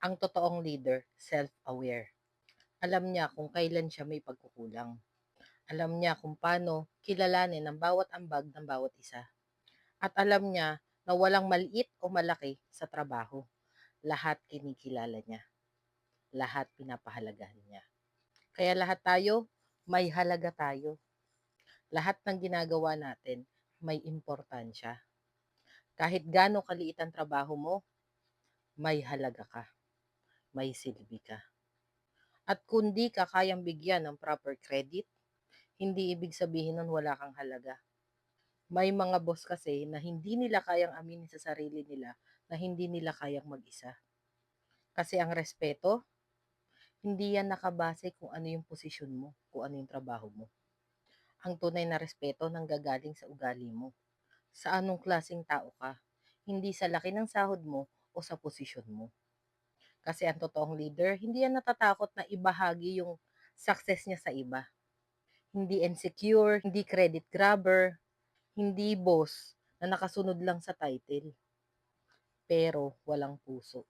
Ang totoong leader, self-aware. Alam niya kung kailan siya may pagkukulang. Alam niya kung paano kilalanin ang bawat ambag ng bawat isa. At alam niya na walang maliit o malaki sa trabaho. Lahat kinikilala niya. Lahat pinapahalagahan niya. Kaya lahat tayo, may halaga tayo. Lahat ng ginagawa natin, may importansya. Kahit gaano kaliit ang trabaho mo, may halaga ka. May silbi ka. At kung di ka kayang bigyan ng proper credit, hindi ibig sabihin nun wala kang halaga. May mga boss kasi na hindi nila kayang aminin sa sarili nila na hindi nila kayang mag-isa. Kasi ang respeto, hindi yan nakabase kung ano yung posisyon mo, kung ano yung trabaho mo. Ang tunay na respeto nanggagaling sa ugali mo. Sa anong klaseng tao ka. Hindi sa laki ng sahod mo o sa posisyon mo. Kasi ang totoong leader, hindi yan natatakot na ibahagi yung success niya sa iba. Hindi insecure, hindi credit grabber, hindi boss na nakasunod lang sa title, pero walang puso.